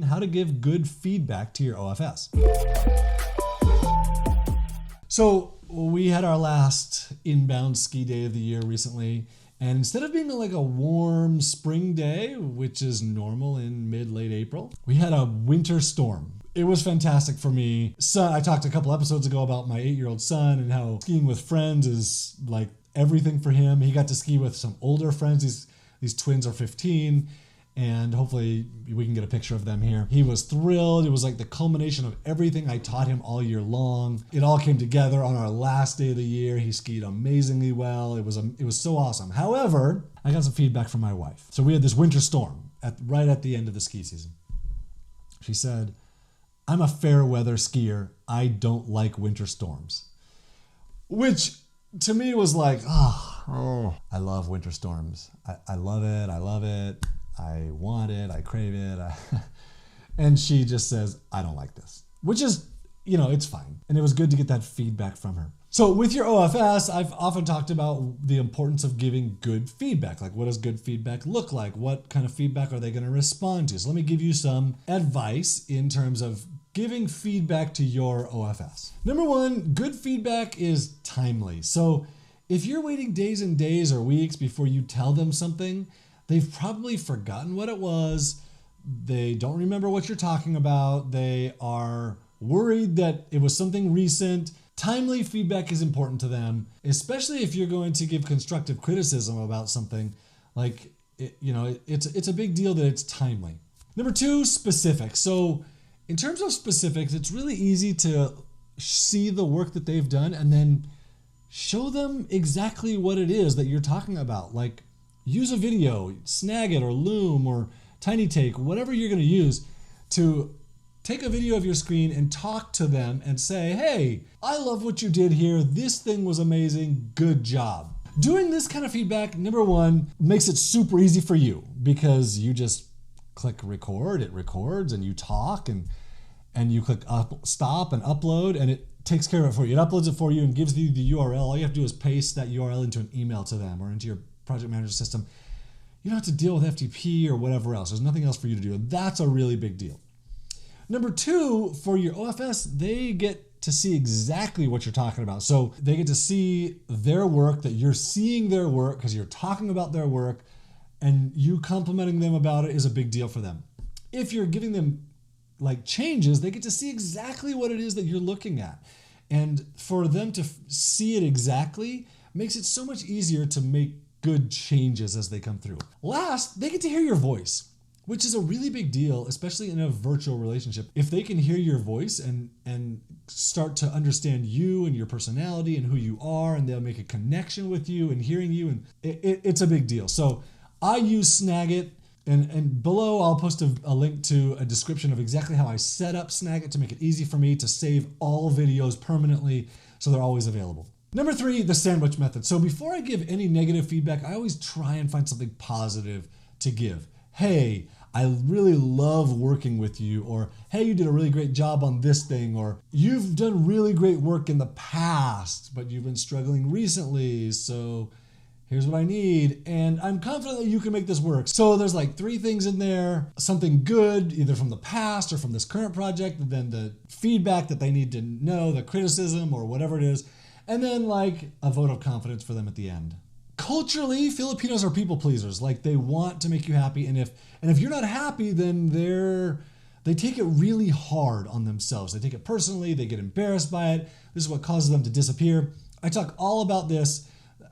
How to give good feedback to your OFS. So we had our last inbound ski day of the year recently, and instead of being like a warm spring day, which is normal in mid-late April, we had a winter storm. It was fantastic for me. So I talked a couple episodes ago about my 8-year-old son and how skiing with friends is like everything for him. He got to ski with some older friends. These twins are 15. And hopefully we can get a picture of them here. He was thrilled. It was like the culmination of everything I taught him all year long. It all came together on our last day of the year. He skied amazingly well. It was so awesome. However, I got some feedback from my wife. So we had this winter storm right at the end of the ski season. She said, "I'm a fair weather skier. I don't like winter storms." Which to me was like, oh, I love winter storms. I love it. I love it. I want it, I crave it. And she just says, "I don't like this," which is, it's fine. And it was good to get that feedback from her. So with your OFS, I've often talked about the importance of giving good feedback. Like, what does good feedback look like? What kind of feedback are they going to respond to? So let me give you some advice in terms of giving feedback to your OFS. Number one, good feedback is timely. So if you're waiting days and days or weeks before you tell them something, they've probably forgotten what it was. They don't remember what you're talking about. They are worried that it was something recent. Timely feedback is important to them, especially if you're going to give constructive criticism about something. Like, it's a big deal that it's timely. Number two, specific. So in terms of specifics, it's really easy to see the work that they've done and then show them exactly what it is that you're talking about. Like, use a video, Snagit or Loom or TinyTake, whatever you're going to use, to take a video of your screen and talk to them and say, "Hey, I love what you did here. This thing was amazing. Good job." Doing this kind of feedback, number one, makes it super easy for you because you just click record, it records, and you talk, and you click stop and upload, and it takes care of it for you. It uploads it for you and gives you the URL. All you have to do is paste that URL into an email to them or into your project manager system. You don't have to deal with FTP or whatever else. There's nothing else for you to do. That's a really big deal. Number two, for your OFS, they get to see exactly what you're talking about. So they get to see their work, that you're seeing their work because you're talking about their work, and you complimenting them about it is a big deal for them. If you're giving them like changes, they get to see exactly what it is that you're looking at. And for them to see it exactly makes it so much easier to make good changes as they come through. Last, they get to hear your voice, which is a really big deal, especially in a virtual relationship. If they can hear your voice and start to understand you and your personality and who you are, and they'll make a connection with you and hearing you, and it's a big deal. So I use Snagit, and below I'll post a link to a description of exactly how I set up Snagit to make it easy for me to save all videos permanently so they're always available. Number three, the sandwich method. So before I give any negative feedback, I always try and find something positive to give. Hey, I really love working with you, or hey, you did a really great job on this thing, or you've done really great work in the past, but you've been struggling recently, so here's what I need, and I'm confident that you can make this work. So there's like three things in there: something good, either from the past or from this current project, and then the feedback that they need to know, the criticism or whatever it is, and then like a vote of confidence for them at the end. Culturally, Filipinos are people pleasers. Like, they want to make you happy, and if you're not happy, then they take it really hard on themselves. They take it personally, they get embarrassed by it. This is what causes them to disappear. I talk all about this,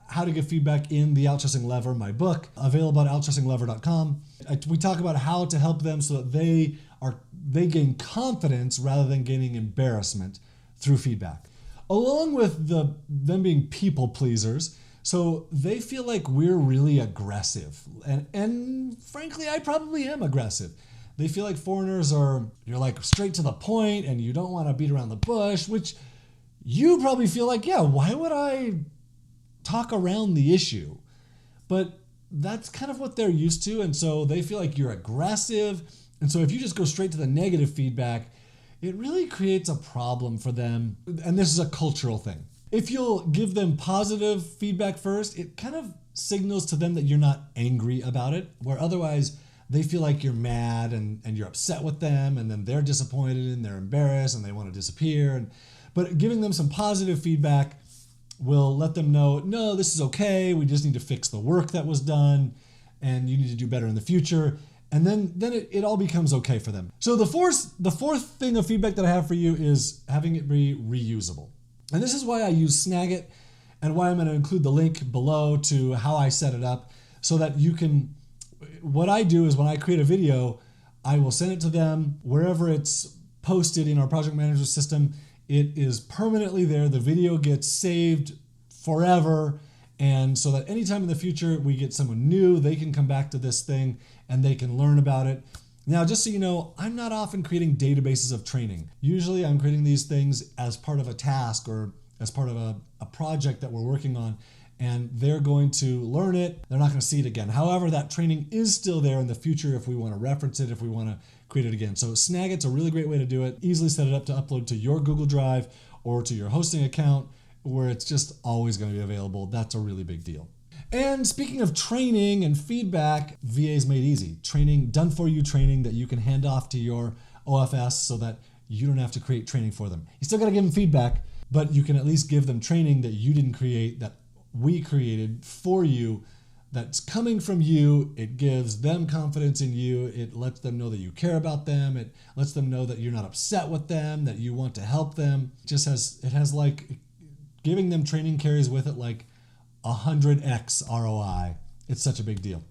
how to give feedback, in the Outsourcing Lever, my book, available at outsourcinglever.com. We talk about how to help them so that they gain confidence rather than gaining embarrassment through feedback. Along with them being people pleasers, so they feel like we're really aggressive. And frankly, I probably am aggressive. They feel like foreigners you're like straight to the point and you don't want to beat around the bush, which you probably feel like, yeah, why would I talk around the issue? But that's kind of what they're used to. And so they feel like you're aggressive. And so if you just go straight to the negative feedback, it really creates a problem for them. And this is a cultural thing. If you'll give them positive feedback first, it kind of signals to them that you're not angry about it, where otherwise they feel like you're mad and you're upset with them, and then they're disappointed and they're embarrassed and they want to disappear. But giving them some positive feedback will let them know, no, this is okay. We just need to fix the work that was done, and you need to do better in the future. And then it all becomes okay for them. So the fourth thing of feedback that I have for you is having it be reusable. And this is why I use Snagit, and why I'm going to include the link below to how I set it up, so that you can, what I do is when I create a video, I will send it to them wherever it's posted in our project manager system. It is permanently there. The video gets saved forever. And so that anytime in the future we get someone new, they can come back to this thing and they can learn about it. Now, just so you know, I'm not often creating databases of training. Usually I'm creating these things as part of a task or as part of a project that we're working on, and they're going to learn it. They're not going to see it again. However, that training is still there in the future if we want to reference it, if we want to create it again. So Snagit's a really great way to do it. Easily set it up to upload to your Google Drive or to your hosting account, where it's just always going to be available. That's a really big deal. And speaking of training and feedback, VA's made easy. Training, done for you training that you can hand off to your OFS so that you don't have to create training for them. You still got to give them feedback, but you can at least give them training that you didn't create, that we created for you, that's coming from you. It gives them confidence in you. It lets them know that you care about them. It lets them know that you're not upset with them, that you want to help them. It has like, giving them training carries with it like 100x ROI. It's such a big deal.